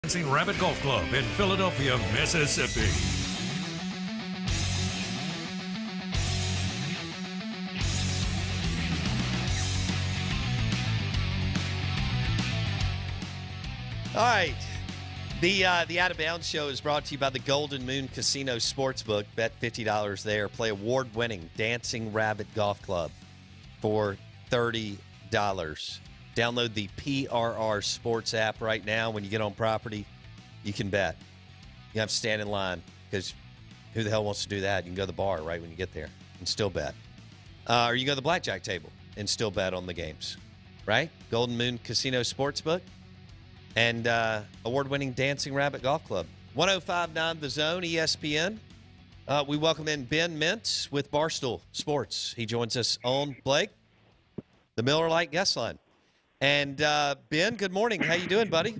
Dancing Rabbit Golf Club in Philadelphia, Mississippi. All right. The Out of Bounds show is brought to you by the Golden Moon Casino Sportsbook. Bet $50 there. Play award-winning Dancing Rabbit Golf Club for $30. Download the PRR Sports app right now. When you get on property, you can bet. You have to stand in line because who the hell wants to do that? You can go to the bar right when you get there and still bet. Or you go to the blackjack table and still bet on the games, right? Golden Moon Casino Sportsbook. And award-winning Dancing Rabbit Golf Club. 105.9 The Zone, ESPN. We welcome in Ben Mintz with Barstool Sports. He joins us on, Blake, the Miller Lite guest line. And, Ben, good morning. How you doing, buddy?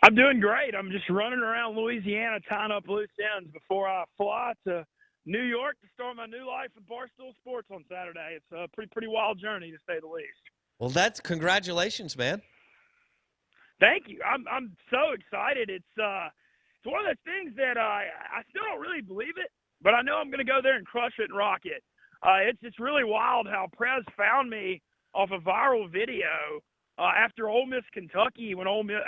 I'm doing great. I'm just running around Louisiana tying up loose ends before I fly to New York to start my new life with Barstool Sports on Saturday. It's a pretty wild journey, to say the least. Well, congratulations, man. Thank you. I'm so excited. It's one of those things that I still don't really believe it, but I know I'm going to go there and crush it and rock it. It's really wild how Prez found me off a viral video after Ole Miss Kentucky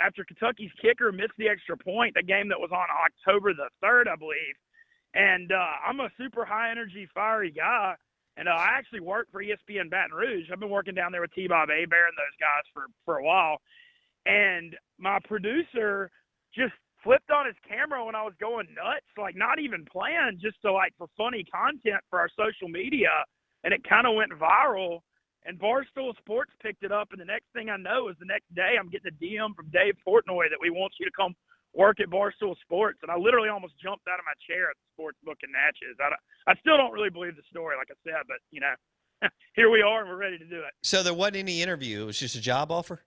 after Kentucky's kicker missed the extra point, the game that was on October the 3rd, I believe. And I'm a super high energy, fiery guy. And I actually work for ESPN Baton Rouge. I've been working down there with T-Bob Hebert and those guys for a while. And my producer just flipped on his camera when I was going nuts, like not even planned, just for funny content for our social media. And it kind of went viral. And Barstool Sports picked it up. And the next thing I know is the next day I'm getting a DM from Dave Portnoy that we want you to come work at Barstool Sports. And I literally almost jumped out of my chair at the sports book in Natchez. I still don't really believe the story, like I said, but, here we are and we're ready to do it. So there wasn't any interview. It was just a job offer?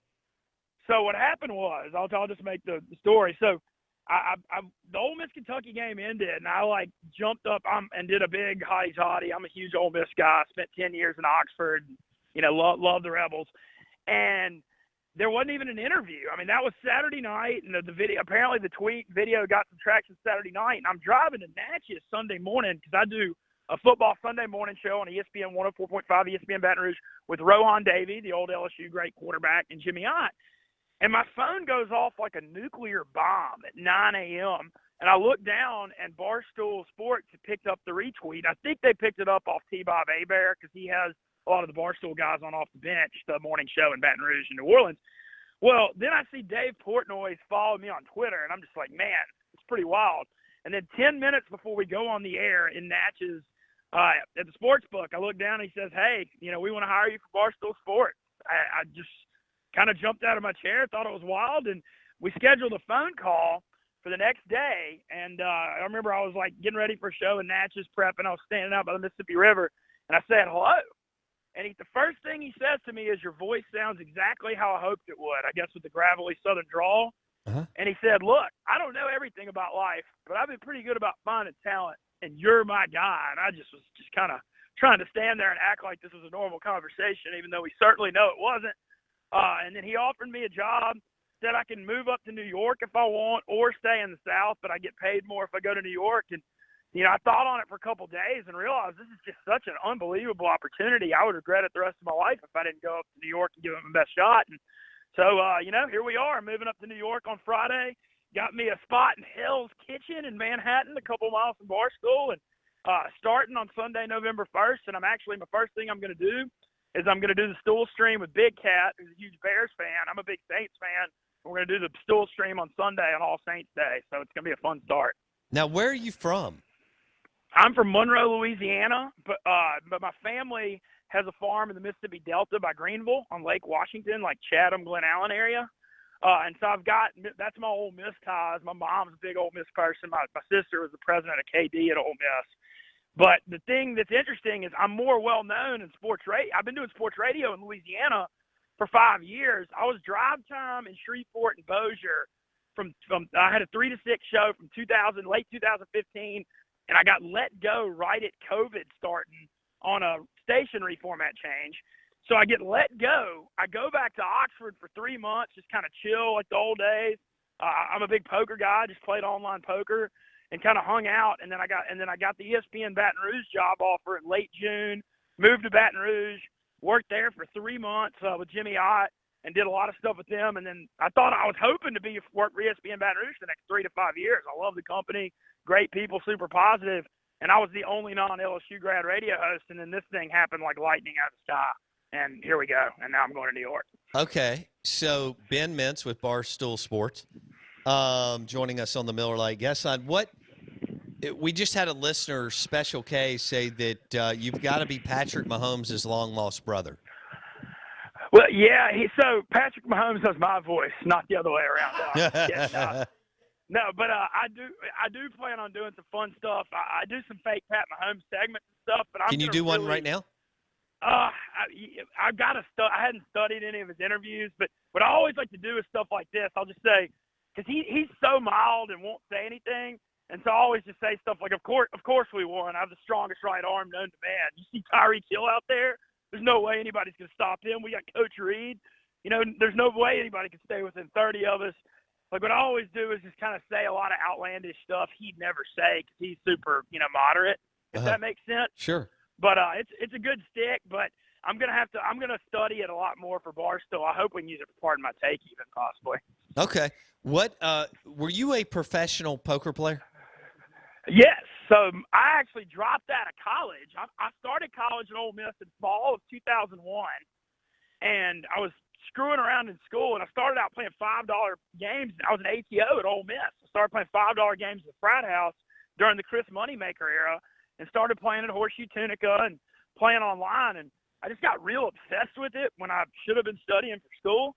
So what happened was, I'll just make the story. So the Ole Miss Kentucky game ended, and I jumped up and did a big hotty toddy. I'm a huge Ole Miss guy. I spent 10 years in Oxford. Love the Rebels. And there wasn't even an interview. I mean, that was Saturday night, and the video, apparently the tweet video got some traction Saturday night. And I'm driving to Natchez Sunday morning because I do a football Sunday morning show on ESPN 104.5, ESPN Baton Rouge with Rohan Davey, the old LSU great quarterback, and Jimmy Ott. And my phone goes off like a nuclear bomb at 9 a.m. And I look down, and Barstool Sports picked up the retweet. I think they picked it up off T-Bob Hebert because he has a lot of the Barstool guys on off the bench, the morning show in Baton Rouge and New Orleans. Well, then I see Dave Portnoy follow me on Twitter, and I'm just like, man, it's pretty wild. And then 10 minutes before we go on the air in Natchez at the sports book, I look down and he says, hey, we want to hire you for Barstool Sports. I just kind of jumped out of my chair, thought it was wild, and we scheduled a phone call for the next day. And I remember I was getting ready for a show in Natchez prep, and I was standing out by the Mississippi River, and I said hello. And the first thing he says to me is, your voice sounds exactly how I hoped it would, I guess with the gravelly southern drawl. Uh-huh. And he said, look, I don't know everything about life, but I've been pretty good about finding talent, and you're my guy. And I was just kind of trying to stand there and act like this was a normal conversation, even though we certainly know it wasn't. And then he offered me a job, said I can move up to New York if I want or stay in the South, but I get paid more if I go to New York. And, I thought on it for a couple of days and realized this is just such an unbelievable opportunity. I would regret it the rest of my life if I didn't go up to New York and give it my best shot. And so, here we are, moving up to New York on Friday. Got me a spot in Hell's Kitchen in Manhattan, a couple of miles from Barstool, and starting on Sunday, November 1st. And my first thing I'm going to do is I'm going to do the stool stream with Big Cat, who's a huge Bears fan. I'm a big Saints fan. We're going to do the stool stream on Sunday on All Saints Day, so it's going to be a fun start. Now, where are you from? I'm from Monroe, Louisiana, but my family has a farm in the Mississippi Delta by Greenville on Lake Washington, like Chatham, Glen Allen area. And so that's my Ole Miss ties. My mom's a big Ole Miss person. My sister was the president of KD at Ole Miss. But the thing that's interesting is I'm more well-known in sports radio. I've been doing sports radio in Louisiana for 5 years. I was drive time in Shreveport and Bossier I had a 3 to 6 show from late 2015, and I got let go right at COVID starting on a station reformat change. So I get let go. I go back to Oxford for 3 months, just kind of chill like the old days. I'm a big poker guy. Just played online poker and kind of hung out. And then I got the ESPN Baton Rouge job offer in late June. Moved to Baton Rouge. Worked there for 3 months with Jimmy Ott and did a lot of stuff with them. And then I was hoping to work for ESPN Baton Rouge for the next 3 to 5 years. I love the company, great people, super positive. And I was the only non-LSU grad radio host. And then this thing happened like lightning out of the sky. And here we go. And now I'm going to New York. Okay. So Ben Mintz with Barstool Sports joining us on the Miller Lite guest line. We just had a listener, Special K, say that you've got to be Patrick Mahomes' long-lost brother. Well, yeah. So Patrick Mahomes has my voice, not the other way around. No, but I do plan on doing some fun stuff. I do some fake Pat Mahomes segments and stuff. But Can you do one right now? I've got to I hadn't studied any of his interviews, but what I always like to do is stuff like this. I'll just say, because he's so mild and won't say anything, and so I always just say stuff like, of course we won. I have the strongest right arm known to man. You see Tyreek Hill out there? There's no way anybody's going to stop him. We got Coach Reed. There's no way anybody can stay within 30 of us. Like, what I always do is just kind of say a lot of outlandish stuff he'd never say because he's super, moderate, if that makes sense. Sure. But it's a good stick, but I'm gonna study it a lot more for Barstool. I hope we can use it for part of my take, even possibly. Okay. What were you a professional poker player? Yes. So I actually dropped out of college. I started college at Ole Miss in fall of 2001, and I was screwing around in school, and I started out playing $5 games. I was an ATO at Ole Miss. I started playing $5 games at the frat house during the Chris Moneymaker era, and started playing at Horseshoe Tunica and playing online. And I just got real obsessed with it when I should have been studying for school.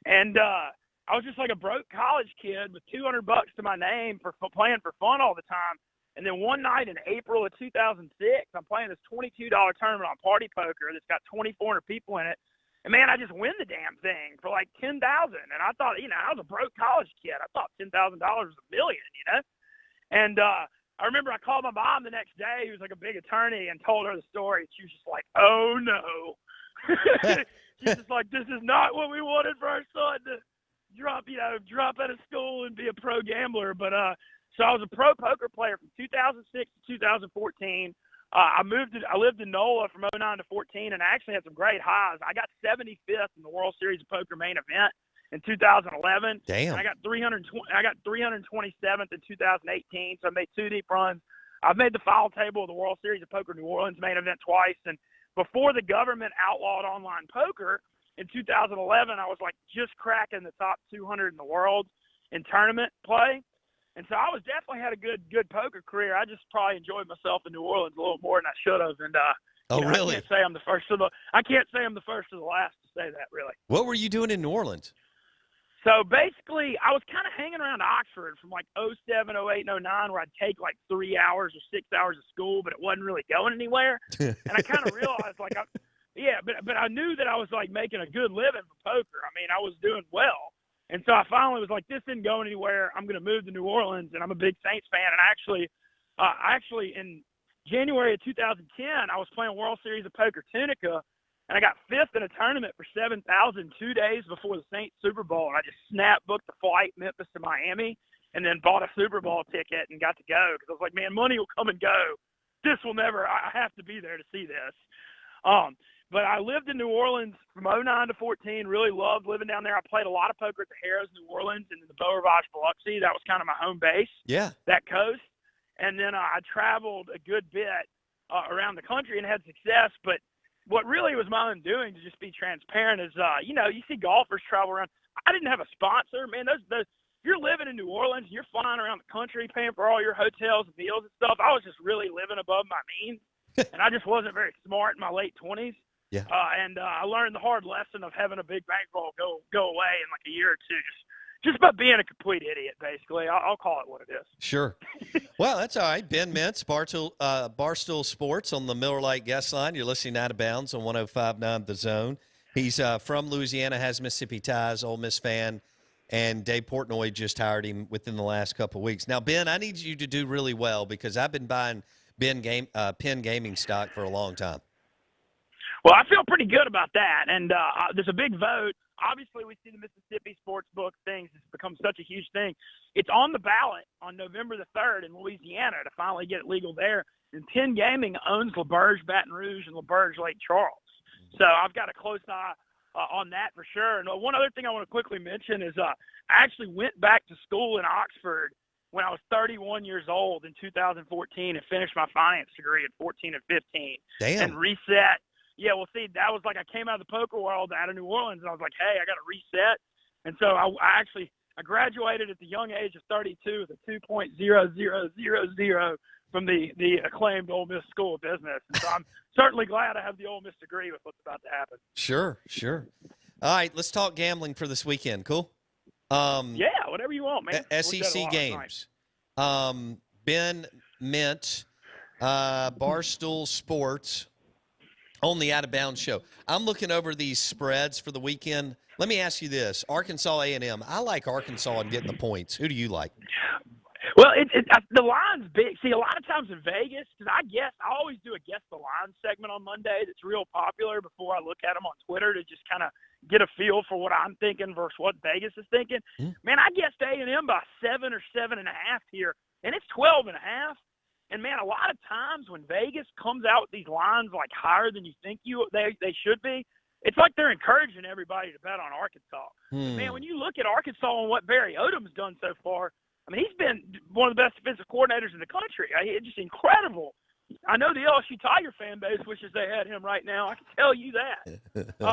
And I was just like a broke college kid with $200 to my name for playing for fun all the time. And then one night in April of 2006, I'm playing this $22 tournament on Party Poker that's got 2,400 people in it. And, man, I just win the damn thing for like $10,000. And I thought, I was a broke college kid. I thought $10,000 was $1 million, And I remember I called my mom the next day, who was like a big attorney, and told her the story. She was just like, oh, no. She's just like, this is not what we wanted for our son to drop out of school and be a pro gambler. But so I was a pro poker player from 2006 to 2014. I lived in NOLA from 09 to 14, and I actually had some great highs. I got 75th in the World Series of Poker main event in 2011. Damn. And I got 327th in 2018. So I made 2 deep runs. I've made the final table of the World Series of Poker New Orleans main event twice. And before the government outlawed online poker in 2011, I was like just cracking the top 200 in the world in tournament play. And so I definitely had a good poker career. I just probably enjoyed myself in New Orleans a little more than I should have. And really? I can't say I'm the first or the last to say that, really. What were you doing in New Orleans? So basically, I was kind of hanging around Oxford from like 07, 08, and 09, where I'd take like 3 hours or 6 hours of school, but it wasn't really going anywhere. And I kind of realized but I knew that I was like making a good living for poker. I mean, I was doing well. And so I finally was like, this isn't going anywhere. I'm going to move to New Orleans, and I'm a big Saints fan. And actually in January of 2010, I was playing World Series of Poker Tunica, and I got 5th in a tournament for $7,000 2 days before the Saints Super Bowl. And I just booked the flight Memphis to Miami, and then bought a Super Bowl ticket and got to go because I was like, man, money will come and go. This will never. I have to be there to see this. But I lived in New Orleans from 09 to 14, really loved living down there. I played a lot of poker at the Harrah's New Orleans and the Beau Rivage Biloxi. That was kind of my home base, that coast. And then I traveled a good bit around the country and had success. But what really was my undoing, to just be transparent, is, you see golfers travel around. I didn't have a sponsor. Man, those if you're living in New Orleans, you're flying around the country, paying for all your hotels and meals and stuff. I was just really living above my means. And I just wasn't very smart in my late 20s. Yeah. And I learned the hard lesson of having a big bankroll go away in like a year or two, just by being a complete idiot, basically. I'll call it what it is. Sure. Well, that's all right. Ben Mintz, Barstool Sports on the Miller Lite guest line. You're listening Out of Bounds on 105.9 The Zone. He's from Louisiana, has Mississippi ties, Ole Miss fan, and Dave Portnoy just hired him within the last couple of weeks. Now, Ben, I need you to do really well because I've been buying Penn Gaming stock for a long time. Well, I feel pretty good about that, and there's a big vote. obviously we see the Mississippi sports book things. It's become such a huge thing. It's on the ballot on November the 3rd in Louisiana to finally get it legal there. And Penn Gaming owns LaBerge Baton Rouge and LaBerge Lake Charles. So I've got a close eye on that for sure. And one other thing I want to quickly mention is I actually went back to school in Oxford when I was 31 years old in 2014 and finished my finance degree at 14 and 15. Damn. And reset. Yeah, well, see, that was like I came out of the poker world out of New Orleans, and I was like, hey, I got to reset. And so I graduated at the young age of 32 with a 2.0000 from the acclaimed Ole Miss School of Business. And so I'm certainly glad I have the Ole Miss degree with what's about to happen. Sure. All right, let's talk gambling for this weekend. Cool? Yeah, whatever you want, man. SEC games. Ben Mintz, Barstool Sports, on the Out of Bounds show. I'm looking over these spreads for the weekend. Let me ask you this. Arkansas A&M. I like Arkansas and getting the points. Who do you like? Well, the line's big. See, a lot of times in Vegas, because I always do a guess the line segment on Monday that's real popular before I look at them on Twitter to just kind of get a feel for what I'm thinking versus what Vegas is thinking. Man, I guessed A&M by 7 or 7.5 here, and it's 12.5. And, man, a lot of times when Vegas comes out with these lines like higher than you think they should be, it's like they're encouraging everybody to bet on Arkansas. But, man, when you look at Arkansas and what Barry Odom's done so far, I mean, he's been one of the best defensive coordinators in the country. It's just incredible. I know the LSU Tiger fan base wishes they had him right now. I can tell you that. So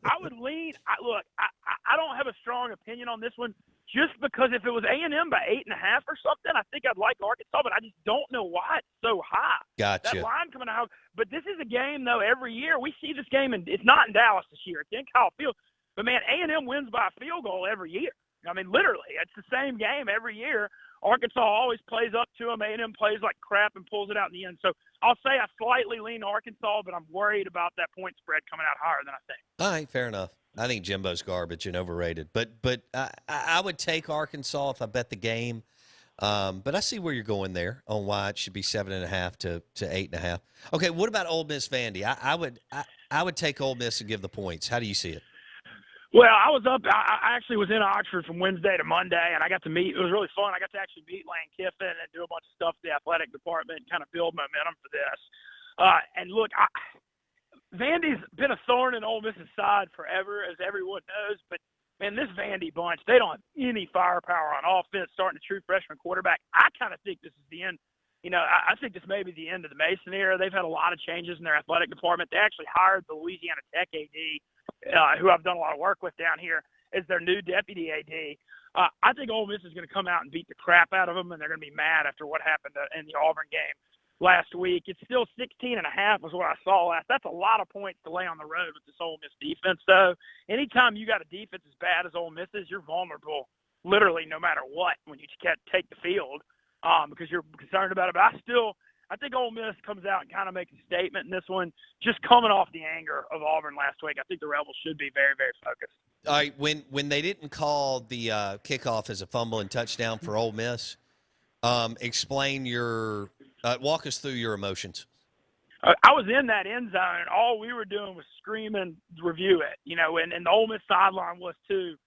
I would lean. Look, I don't have a strong opinion on this one just because if it was A&M by 8.5 or something, I think I'd like Arkansas, but I just don't know why it's so high. Gotcha. That line coming out. But this is a game, though, every year. We see this game, and it's not in Dallas this year. It's in Kyle Field. But, man, A&M wins by a field goal every year. I mean, literally, it's the same game every year. Arkansas always plays up to them. A&M plays like crap and pulls it out in the end. So I'll say I slightly lean Arkansas, but I'm worried about that point spread coming out higher than I think. All right, fair enough. I think Jimbo's garbage and overrated. But I would take Arkansas if I bet the game. But I see where you're going there on why it should be 7.5 to 8.5. Okay, what about Ole Miss Vandy? I would take Ole Miss and give the points. How do you see it? Well, I actually was in Oxford from Wednesday to Monday, and I got to meet. It was really fun. I got to actually meet Lane Kiffin and do a bunch of stuff with the athletic department and kind of build momentum for this. And look, Vandy's been a thorn in Ole Miss's side forever, as everyone knows. But, man, this Vandy bunch, they don't have any firepower on offense, starting a true freshman quarterback. I kind of think this is the end. You know, I think this may be the end of the Mason era. They've had a lot of changes in their athletic department. They actually hired the Louisiana Tech AD, who I've done a lot of work with down here, as their new deputy AD. I think Ole Miss is going to come out and beat the crap out of them, and they're going to be mad after what happened in the Auburn game last week. It's still 16.5 was what I saw last. That's a lot of points to lay on the road with this Ole Miss defense, though. Anytime you got a defense as bad as Ole Miss's, you're vulnerable literally no matter what when you can't take the field because you're concerned about it. But I think Ole Miss comes out and kind of makes a statement in this one, just coming off the anger of Auburn last week. I think the Rebels should be very, very focused. All right, when they didn't call the kickoff as a fumble and touchdown for Ole Miss, explain your walk us through your emotions. I was in that end zone, and all we were doing was screaming, review it, you know, and the Ole Miss sideline was too.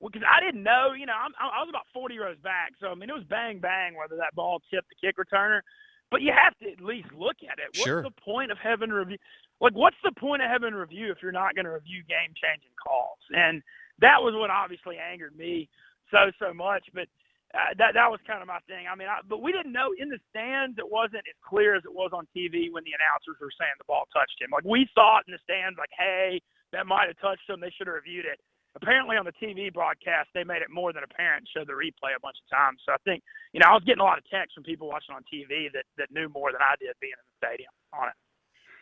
Because I didn't know, you know, I was about 40 rows back. So, I mean, it was bang, bang whether that ball tipped the kick returner. But you have to at least look at it. Sure. What's the point of having review? Like, what's the point of having review if you're not going to review game-changing calls? And that was what obviously angered me so much. But that was kind of my thing. I mean, but we didn't know in the stands it wasn't as clear as it was on TV when the announcers were saying the ball touched him. Like, we saw it in the stands like, hey, that might have touched him. They should have reviewed it. Apparently on the TV broadcast, they made it more than apparent, showed the replay a bunch of times. So I think, you know, I was getting a lot of texts from people watching on TV that knew more than I did being in the stadium on it.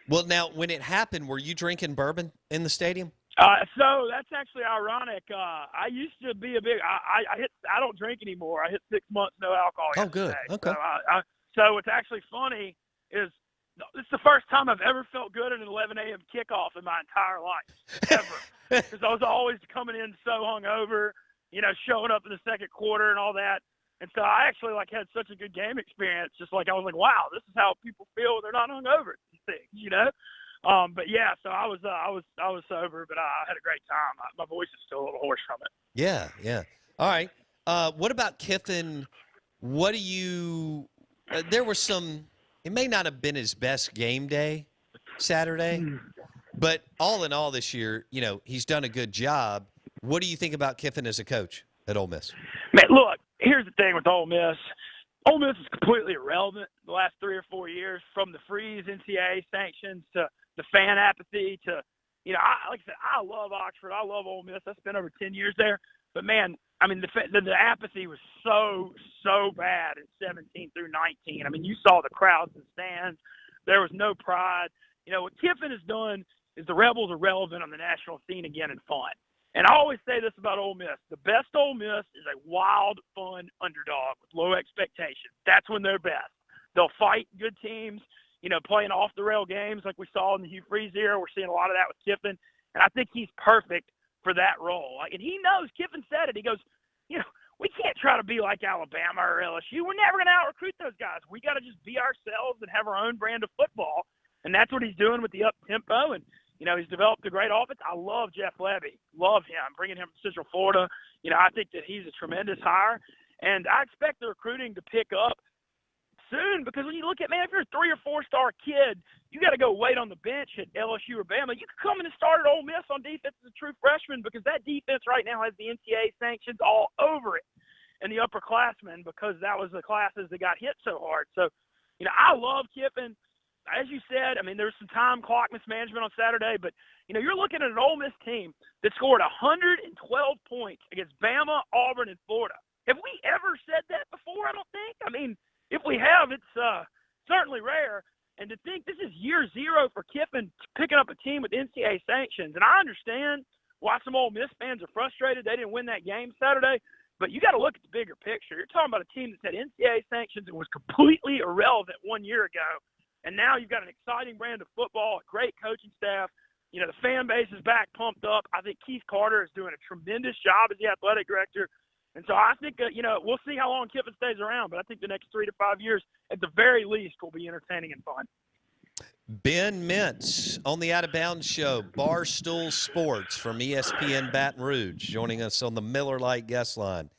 Well, now, when it happened, were you drinking bourbon in the stadium? So that's actually ironic. I used to be a big. I don't drink anymore. I hit 6 months no alcohol. Oh, good. Okay. So what's actually funny is this is the first time I've ever felt good at an 11 a.m. kickoff in my entire life, ever. Because I was always coming in so hungover, you know, showing up in the second quarter and all that. And so I actually had such a good game experience. Just I was like, wow, this is how people feel when they're not hungover. Things, you know. But yeah, so I was sober, but I had a great time. My voice is still a little hoarse from it. Yeah, yeah. All right. What about Kiffin? What do you there was some it may not have been his best game day Saturday, but all in all this year, he's done a good job. What do you think about Kiffin as a coach at Ole Miss? Man, look, here's the thing with Ole Miss. Ole Miss is completely irrelevant the last 3 or 4 years, from the freeze NCAA sanctions to the fan apathy to, like I said, I love Oxford. I love Ole Miss. I spent over 10 years there. But, man, I mean, the apathy was so bad in 17 through 19. I mean, you saw the crowds and stands. There was no pride. What Kiffin has done is the Rebels are relevant on the national scene again and fun. And I always say this about Ole Miss. The best Ole Miss is a wild, fun underdog with low expectations. That's when they're best. They'll fight good teams, playing off-the-rail games like we saw in the Hugh Freeze era. We're seeing a lot of that with Kiffin. And I think he's perfect for that role. And he knows, Kiffin said it. He goes, we can't try to be like Alabama or LSU. We're never going to out-recruit those guys. We got to just be ourselves and have our own brand of football. And that's what he's doing with the up-tempo. And, he's developed a great offense. I love Jeff Levy. Love him. Bringing him from Central Florida. I think that he's a tremendous hire. And I expect the recruiting to pick up soon, because when you look at, man, if you're a 3 or 4 star kid, you got to go wait on the bench at LSU or Bama. You could come in and start at Ole Miss on defense as a true freshman, because that defense right now has the NCAA sanctions all over it and the upperclassmen, because that was the classes that got hit so hard. So, I love Kiffin. As you said, I mean, there's some time clock mismanagement on Saturday, but, you're looking at an Ole Miss team that scored 112 points against Bama, Auburn, and Florida. Have we ever said that before? I don't think. I mean, if we have, it's certainly rare. And to think this is year 0 for Kiffin picking up a team with NCAA sanctions. And I understand why some Ole Miss fans are frustrated they didn't win that game Saturday, but you got to look at the bigger picture. You're talking about a team that had NCAA sanctions and was completely irrelevant 1 year ago. And now you've got an exciting brand of football, a great coaching staff. The fan base is back, pumped up. I think Keith Carter is doing a tremendous job as the athletic director. And so I think, we'll see how long Kiffin stays around, but I think the next 3 to 5 years, at the very least, will be entertaining and fun. Ben Mintz on the Out of Bounds show, Barstool Sports from ESPN Baton Rouge, joining us on the Miller Lite guest line.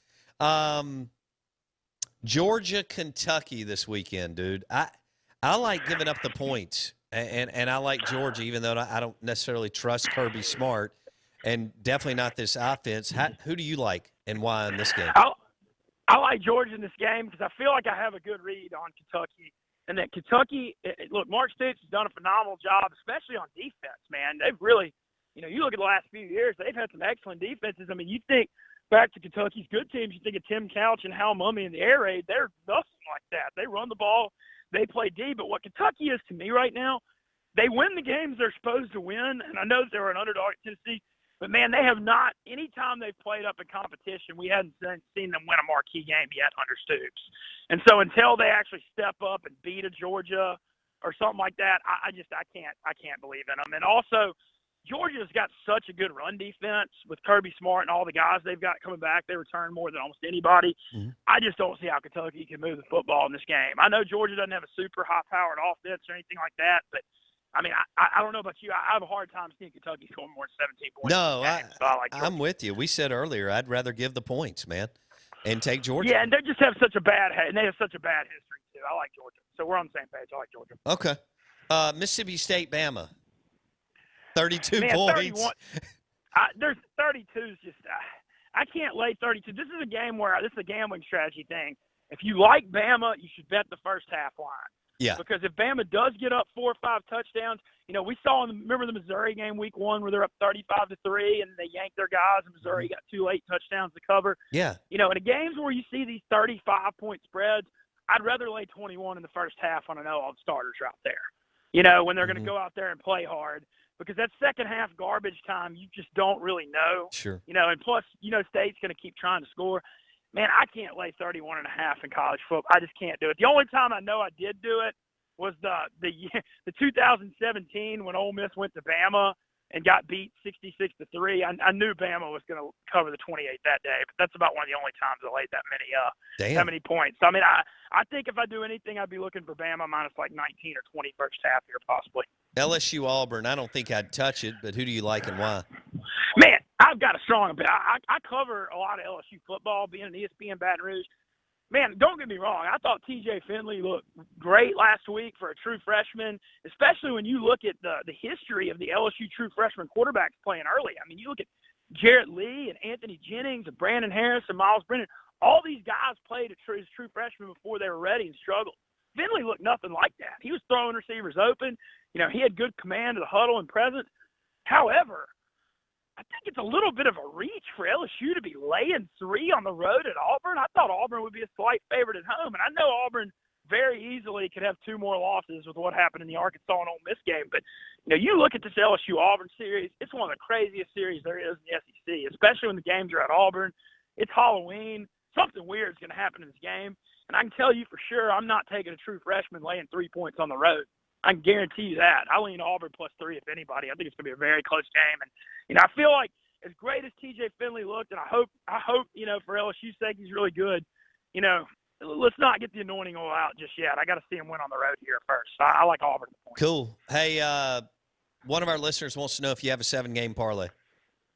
Georgia, Kentucky this weekend, dude. I like giving up the points, and I like Georgia, even though I don't necessarily trust Kirby Smart, and definitely not this offense. Who do you like and why in this game? I like Georgia in this game because I feel like I have a good read on Kentucky, and that Kentucky, look, Mark Stoops has done a phenomenal job, especially on defense, man. They've really, you look at the last few years, they've had some excellent defenses. I mean, you think back to Kentucky's good teams, you think of Tim Couch and Hal Mumme in the air raid. They're nothing like that. They run the ball. They play D, but what Kentucky is to me right now, they win the games they're supposed to win, and I know they were an underdog at Tennessee, but, man, they have not – any time they've played up in competition, we hadn't seen them win a marquee game yet under Stoops. And so until they actually step up and beat a Georgia or something like that, I can't believe in them. And also, Georgia's got such a good run defense with Kirby Smart and all the guys they've got coming back. They return more than almost anybody. Mm-hmm. I just don't see how Kentucky can move the football in this game. I know Georgia doesn't have a super high-powered offense or anything like that, but, I mean, I don't know about you. I have a hard time seeing Kentucky scoring more than 17 points. No, so I like I'm with you. We said earlier I'd rather give the points, man, and take Georgia. Yeah, and they just have such a bad – and they have such a bad history, too. I like Georgia. So we're on the same page. I like Georgia. Okay. Mississippi State, Bama. 32 points. There's 32 is just I can't lay 32. This is a game where this is a gambling strategy thing. If you like Bama, you should bet the first half line. Yeah. Because if Bama does get up 4 or 5 touchdowns, we saw remember the Missouri game week 1 where they're up 35-3 and they yanked their guys and Missouri got 2 late touchdowns to cover. Yeah. In the games where you see these 35-point spreads, I'd rather lay 21 in the first half when I know all the starters are out there. When they're going to go out there and play hard. Because that second half garbage time, you just don't really know. Sure. And plus, State's going to keep trying to score. Man, I can't lay 31.5 in college football. I just can't do it. The only time I know I did do it was the 2017 when Ole Miss went to Bama and got beat 66-3. I knew Bama was going to cover the 28 that day, but that's about one of the only times I laid that many points. So, I mean, I think if I do anything, I'd be looking for Bama minus like 19 or 20 first half here possibly. LSU Auburn, I don't think I'd touch it, but who do you like and why? Man, I've got a strong opinion. I cover a lot of LSU football, being an ESPN Baton Rouge. Man, don't get me wrong. I thought T.J. Finley looked great last week for a true freshman, especially when you look at the history of the LSU true freshman quarterbacks playing early. I mean, you look at Jarrett Lee and Anthony Jennings and Brandon Harris and Miles Brennan. All these guys played as true freshmen before they were ready and struggled. Finley looked nothing like that. He was throwing receivers open. You know, he had good command of the huddle and presence. However, I think it's a little bit of a reach for LSU to be laying 3 on the road at Auburn. I thought Auburn would be a slight favorite at home, and I know Auburn very easily could have 2 more losses with what happened in the Arkansas and Ole Miss game. But, you know, you look at this LSU-Auburn series, it's one of the craziest series there is in the SEC, especially when the games are at Auburn. It's Halloween. Something weird is going to happen in this game. And I can tell you for sure I'm not taking a true freshman laying 3 points on the road. I can guarantee you that. I lean Auburn +3 if anybody. I think it's going to be a very close game. And, you know, I feel like as great as T.J. Finley looked, and I hope, you know, for LSU's sake he's really good, you know, let's not get the anointing oil out just yet. I got to see him win on the road here first. I like Auburn. Cool. Hey, one of our listeners wants to know if you have a 7-game parlay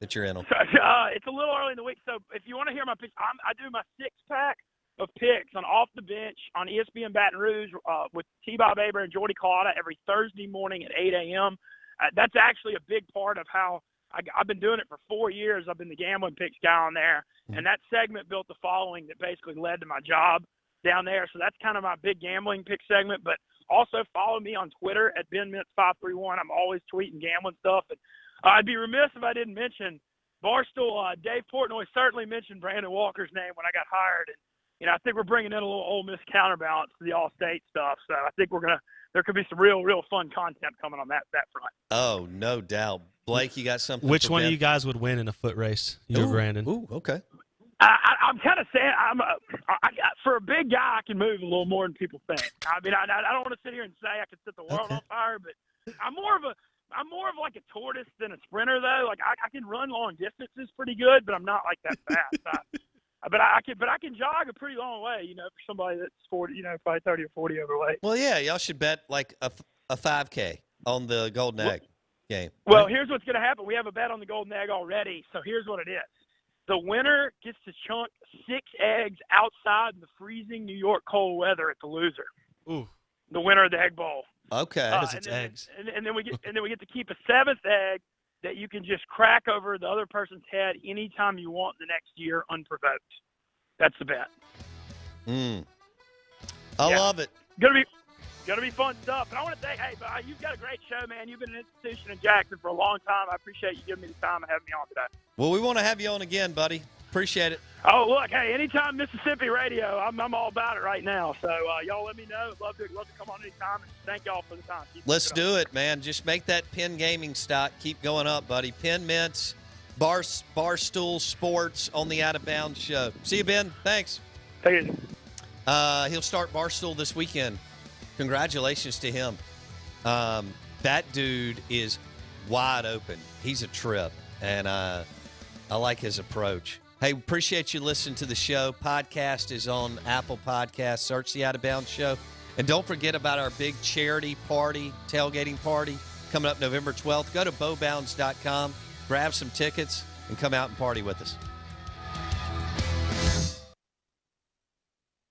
that you're in on. It's a little early in the week, so if you want to hear my picks, I do my 6-pack of picks on Off the Bench on ESPN Baton Rouge with T-Bob Aber and Jordy Collada every Thursday morning at 8 a.m. That's actually a big part of how I've been doing it for 4 years. I've been the gambling picks guy on there, and that segment built the following that basically led to my job down there. So that's kind of my big gambling pick segment. But also follow me on Twitter at Ben Mintz 531. I'm always tweeting gambling stuff. And I'd be remiss if I didn't mention Barstool. Dave Portnoy certainly mentioned Brandon Walker's name when I got hired, and you know, I think we're bringing in a little Ole Miss counterbalance to the All-State stuff. So I think there could be some real fun content coming on that front. Oh, no doubt. Blake, you got something? Which one of you guys would win in a foot race? You or Brandon? Ooh, okay. I'm kind of saying for a big guy, I can move a little more than people think. I mean, I don't want to sit here and say I could set the world on fire, but I'm more of like a tortoise than a sprinter, though. Like I can run long distances pretty good, but I'm not like that fast. But I can jog a pretty long way, you know, for somebody that's 40, you know, probably 30 or 40 overweight. Well, yeah, y'all should bet like a 5K on the Golden Egg game. Well, right? Here's what's going to happen. We have a bet on the Golden Egg already, so here's what it is. The winner gets to chunk 6 eggs outside in the freezing New York cold weather at the loser. Ooh. The winner of the Egg Bowl. Okay. Because it's eggs. And then we get to keep a 7th egg that you can just crack over the other person's head anytime you want the next year unprovoked. That's the bet. I love it. Gonna be fun stuff. And I want to say, hey, you've got a great show, man. You've been an institution in Jackson for a long time. I appreciate you giving me the time and having me on today. Well, we want to have you on again, buddy. Appreciate it. Oh, look, hey, anytime Mississippi radio, I'm all about it right now. So y'all let me know. Love to come on anytime. And thank y'all for the time. Let's do it, man. Just make that Penn Gaming stock keep going up, buddy. Penn Mintz, Barstool Sports on the Out of Bounds show. See you, Ben. Thanks. Take it. He'll start Barstool this weekend. Congratulations to him. That dude is wide open. He's a trip, and I like his approach. Hey, appreciate you listening to the show. Podcast is on Apple Podcasts. Search the Out of Bounds show. And don't forget about our big charity party, tailgating party, coming up November 12th. Go to bowbounds.com, grab some tickets, and come out and party with us.